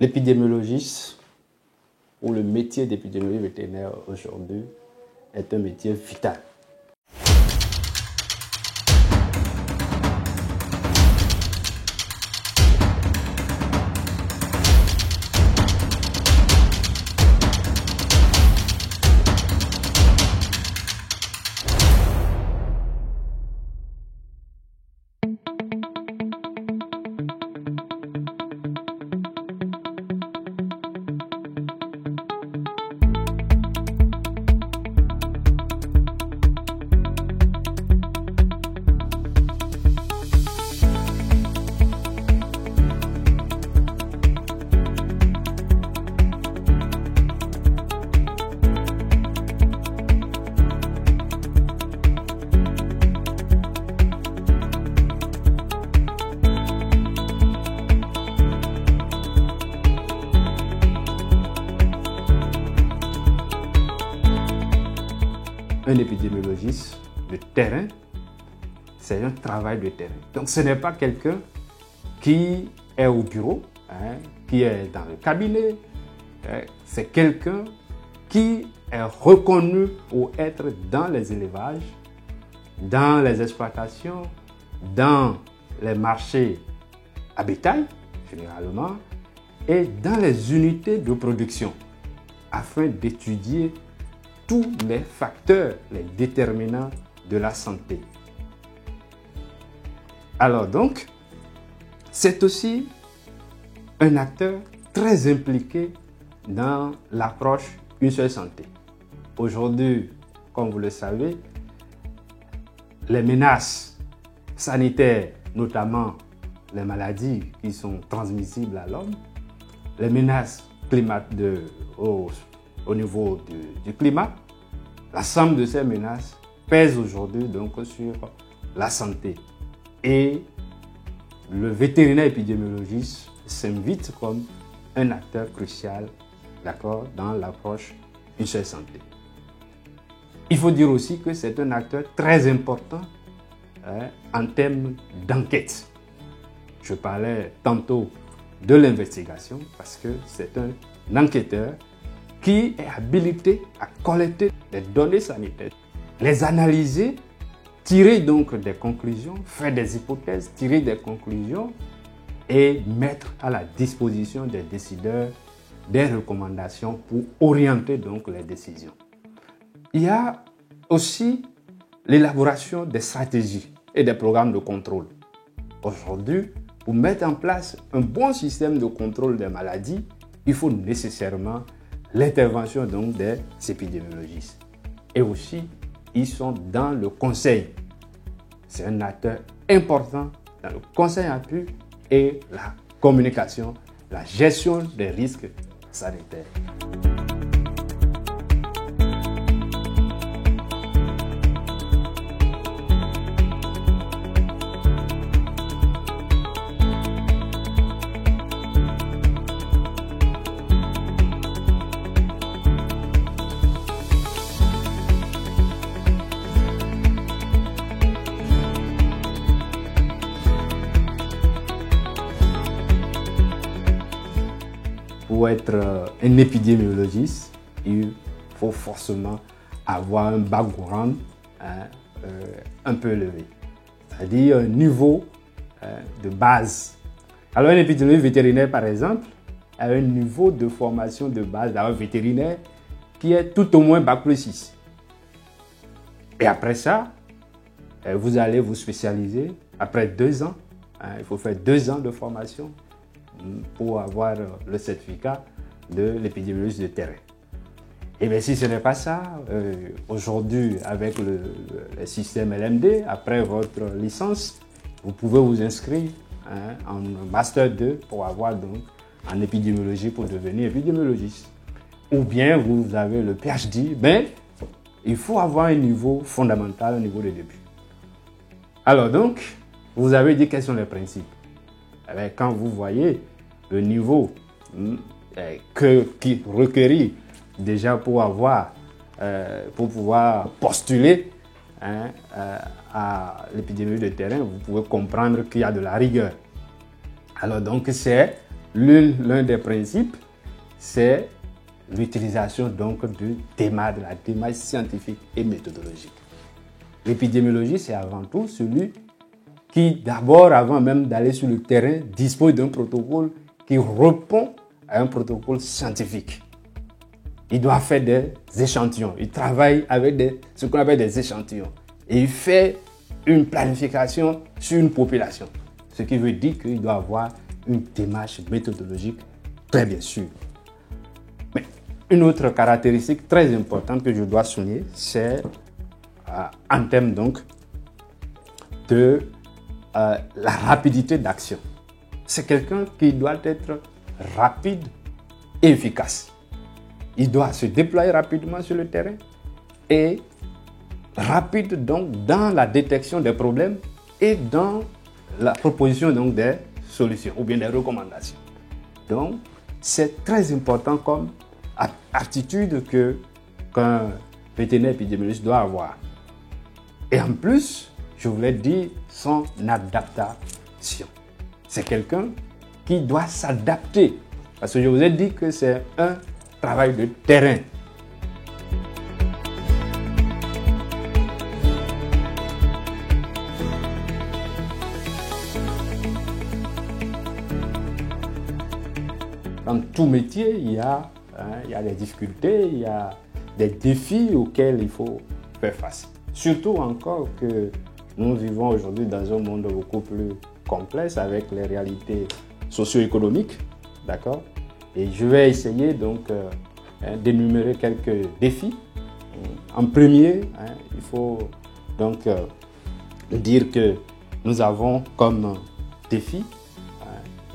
L'épidémiologiste ou le métier d'épidémiologie vétérinaire aujourd'hui est un métier vital. Un épidémiologiste de terrain, c'est un travail de terrain. Donc ce n'est pas quelqu'un qui est au bureau, qui est dans le cabinet. C'est quelqu'un qui est reconnu pour être dans les élevages, dans les exploitations, dans les marchés à bétail, généralement, et dans les unités de production, afin d'étudier tous les facteurs, les déterminants de la santé. Alors donc, c'est aussi un acteur très impliqué dans l'approche Une seule santé. Aujourd'hui, comme vous le savez, les menaces sanitaires, notamment les maladies qui sont transmissibles à l'homme, les menaces au niveau du climat, la somme de ces menaces pèse aujourd'hui donc sur la santé. Et le vétérinaire épidémiologiste s'invite comme un acteur crucial, d'accord, dans l'approche Une seule santé. Il faut dire aussi que c'est un acteur très important en termes d'enquête. Je parlais tantôt de l'investigation parce que c'est un enquêteur qui est habilité à collecter des données sanitaires, les analyser, tirer donc des conclusions, faire des hypothèses, tirer des conclusions et mettre à la disposition des décideurs des recommandations pour orienter donc les décisions. Il y a aussi l'élaboration des stratégies et des programmes de contrôle. Aujourd'hui, pour mettre en place un bon système de contrôle des maladies, il faut nécessairement l'intervention donc des épidémiologistes. Et aussi, ils sont dans le conseil. C'est un acteur important dans le conseil en appui et la communication, la gestion des risques sanitaires. Pour être un épidémiologiste, il faut forcément avoir un background un peu élevé, c'est-à-dire un niveau de base. Alors un épidémiologiste vétérinaire, par exemple, a un niveau de formation de base d'un vétérinaire qui est tout au moins Bac+6. Et après ça, vous allez vous spécialiser après 2 ans. Il faut faire 2 ans de formation pour avoir le certificat de l'épidémiologiste de terrain. Et bien si ce n'est pas ça, aujourd'hui avec le système LMD, après votre licence, vous pouvez vous inscrire en Master 2 pour avoir donc en épidémiologie pour devenir épidémiologiste. Ou bien vous avez le PhD, mais il faut avoir un niveau fondamental, un niveau de début. Alors donc, vous avez dit quels sont les principes. Quand vous voyez le niveau qui requérit déjà pour pouvoir postuler à l'épidémiologie de terrain, vous pouvez comprendre qu'il y a de la rigueur. Alors donc c'est l'un des principes, c'est l'utilisation donc du de la démarche scientifique et méthodologique. L'épidémiologie, c'est avant tout celui qui, d'abord, avant même d'aller sur le terrain, dispose d'un protocole qui répond à un protocole scientifique. Il doit faire des échantillons. Il travaille avec ce qu'on appelle des échantillons. Et il fait une planification sur une population. Ce qui veut dire qu'il doit avoir une démarche méthodologique très bien sûre. Mais une autre caractéristique très importante que je dois souligner, c'est en termes donc de la rapidité d'action. C'est quelqu'un qui doit être rapide et efficace. Il doit se déployer rapidement sur le terrain et rapide donc dans la détection des problèmes et dans la proposition donc des solutions ou bien des recommandations. Donc, c'est très important comme aptitude qu'un vétérinaire épidémiologiste doit avoir. Et en plus, je voulais dire son adaptation. C'est quelqu'un qui doit s'adapter. Parce que je vous ai dit que c'est un travail de terrain. Dans tout métier, il y a des difficultés, il y a des défis auxquels il faut faire face. Surtout encore que nous vivons aujourd'hui dans un monde beaucoup plus complexe avec les réalités socio-économiques, d'accord? Et je vais essayer donc d'énumérer quelques défis. En premier, il faut donc dire que nous avons comme défi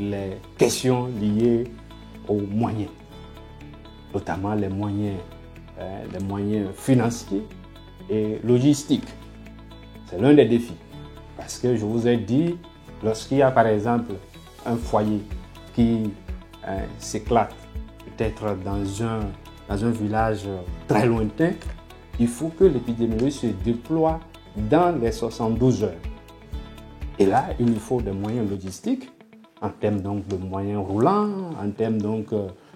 les questions liées aux moyens, notamment les moyens financiers et logistiques. C'est l'un des défis. Parce que je vous ai dit, lorsqu'il y a par exemple un foyer qui s'éclate, peut-être dans un village très lointain, il faut que l'épidémiologie se déploie dans les 72 heures. Et là, il lui faut des moyens logistiques, en termes donc de moyens roulants, en termes donc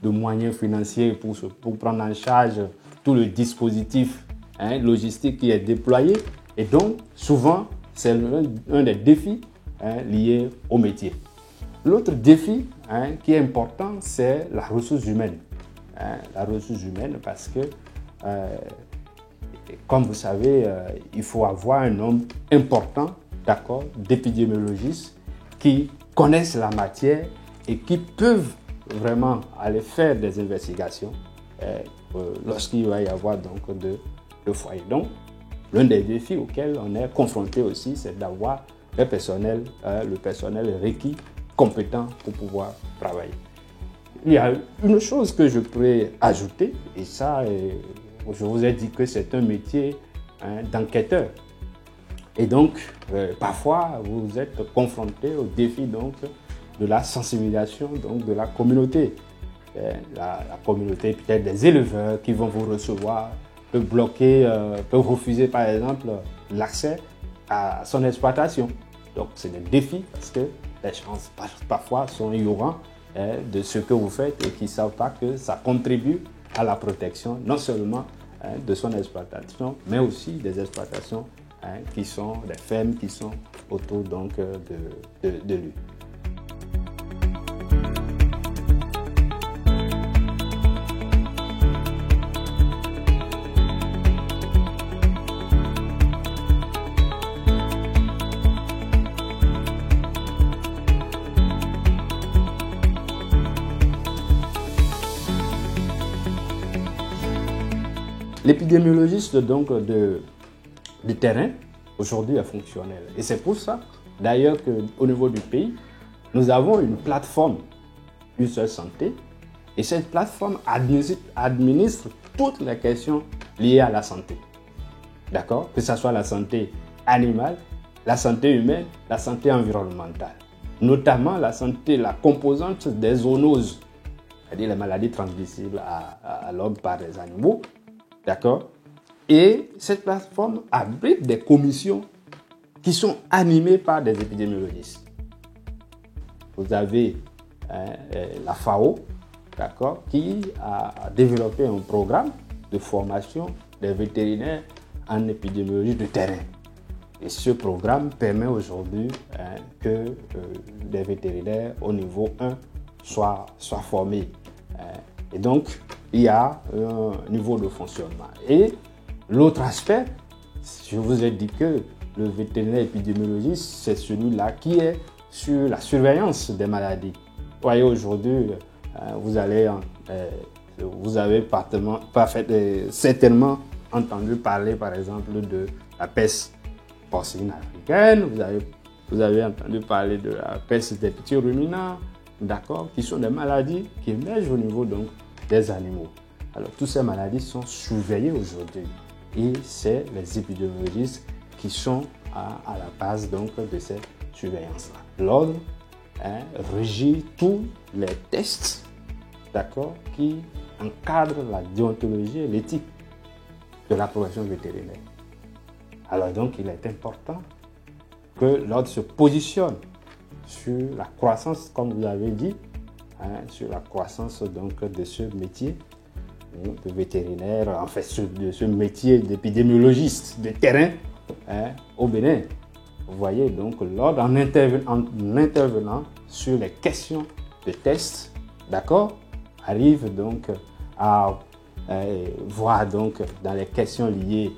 de moyens financiers pour prendre en charge tout le dispositif logistique qui est déployé. Et donc, souvent, c'est un des défis liés au métier. L'autre défi qui est important, c'est la ressource humaine. La ressource humaine parce que, comme vous savez, il faut avoir un nombre important d'épidémiologistes qui connaissent la matière et qui peuvent vraiment aller faire des investigations lorsqu'il va y avoir donc de foyers. Donc, l'un des défis auxquels on est confronté aussi, c'est d'avoir le personnel requis, compétent pour pouvoir travailler. Il y a une chose que je pourrais ajouter, et ça, je vous ai dit que c'est un métier d'enquêteur. Et donc, parfois, vous êtes confronté au défi donc, de la sensibilisation donc, de la communauté. La communauté, peut-être des éleveurs qui vont vous recevoir, peut bloquer, peut refuser par exemple l'accès à son exploitation. Donc, c'est des défis parce que les chances parfois sont ignorants de ce que vous faites et qui ne savent pas que ça contribue à la protection non seulement de son exploitation, mais aussi des exploitations qui sont des fermes qui sont autour donc, de lui. L'épidémiologiste donc de terrain aujourd'hui est fonctionnel. Et c'est pour ça d'ailleurs qu'au niveau du pays, nous avons une plateforme, Une Seule Santé, et cette plateforme administre toutes les questions liées à la santé. D'accord? Que ce soit la santé animale, la santé humaine, la santé environnementale. Notamment la composante des zoonoses, c'est-à-dire les maladies transmissibles à l'homme par les animaux. D'accord? Et cette plateforme abrite des commissions qui sont animées par des épidémiologistes. Vous avez la FAO, d'accord, qui a développé un programme de formation des vétérinaires en épidémiologie de terrain. Et ce programme permet aujourd'hui que les vétérinaires au niveau 1 soient formés. Et donc, il y a un niveau de fonctionnement. Et l'autre aspect, je vous ai dit que le vétérinaire épidémiologiste, c'est celui-là qui est sur la surveillance des maladies. Vous voyez, aujourd'hui, vous avez certainement entendu parler, par exemple, de la peste porcine africaine, vous avez entendu parler de la peste des petits ruminants, d'accord, qui sont des maladies qui émergent au niveau donc des animaux. Alors, toutes ces maladies sont surveillées aujourd'hui et c'est les épidémiologistes qui sont à la base donc de cette surveillance-là. L'ordre régit tous les tests, d'accord, qui encadrent la déontologie et l'éthique de la profession vétérinaire. Alors donc, il est important que l'ordre se positionne sur la croissance, comme vous avez dit, sur la croissance donc de ce métier de vétérinaire, en fait de ce métier d'épidémiologiste de terrain au Bénin. Vous voyez donc l'ordre en intervenant sur les questions de tests, d'accord, arrive donc à voir donc dans les questions liées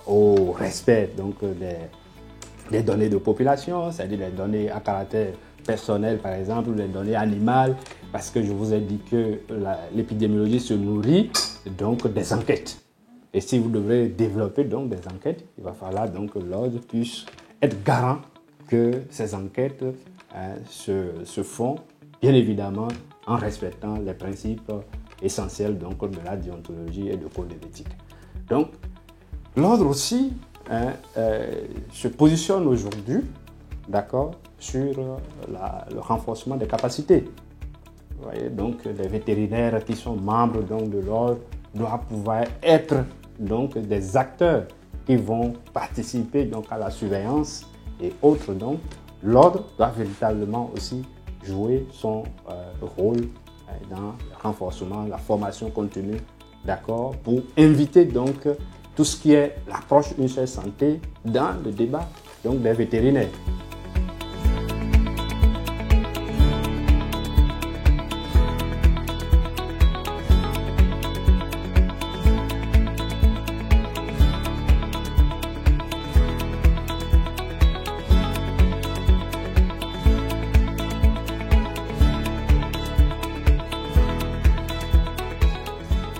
au respect donc des données de population, c'est-à-dire les données à caractère personnel par exemple, les données animales, parce que je vous ai dit que l'épidémiologie se nourrit donc des enquêtes. Et si vous devrez développer donc des enquêtes, il va falloir donc que l'ordre puisse être garant que ces enquêtes se font, bien évidemment, en respectant les principes essentiels donc de la déontologie et du code de l'éthique. Donc, l'ordre aussi se positionne aujourd'hui, d'accord, sur le renforcement des capacités. Vous voyez, donc les vétérinaires qui sont membres donc de l'ordre doivent pouvoir être donc des acteurs qui vont participer donc à la surveillance et autres. Donc, l'ordre doit véritablement aussi jouer son rôle dans le renforcement, la formation continue, d'accord, pour inviter donc tout ce qui est l'approche une seule santé dans le débat donc des vétérinaires.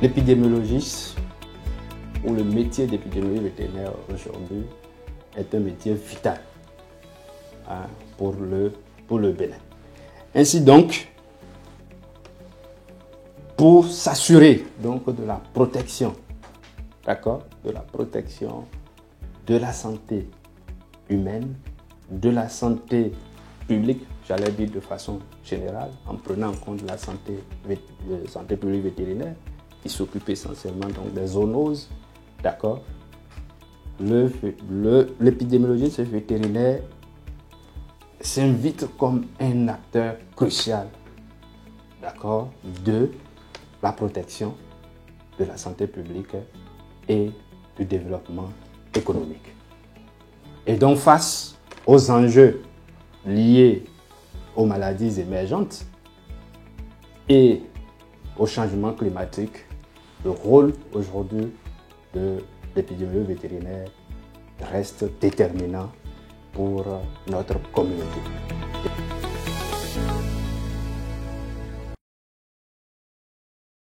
L'épidémiologiste ou le métier d'épidémiologie vétérinaire aujourd'hui est un métier vital pour le Bénin. Ainsi donc, pour s'assurer donc de la protection, d'accord, de la protection de la santé humaine, de la santé publique, j'allais dire de façon générale, en prenant en compte la santé publique vétérinaire, qui s'occupe essentiellement donc des zoonoses, d'accord. L'épidémiologiste vétérinaire s'invite comme un acteur crucial, d'accord, de la protection de la santé publique et du développement économique. Et donc face aux enjeux liés aux maladies émergentes et au changement climatique, le rôle aujourd'hui de l'épidémiologie vétérinaire reste déterminant pour notre communauté.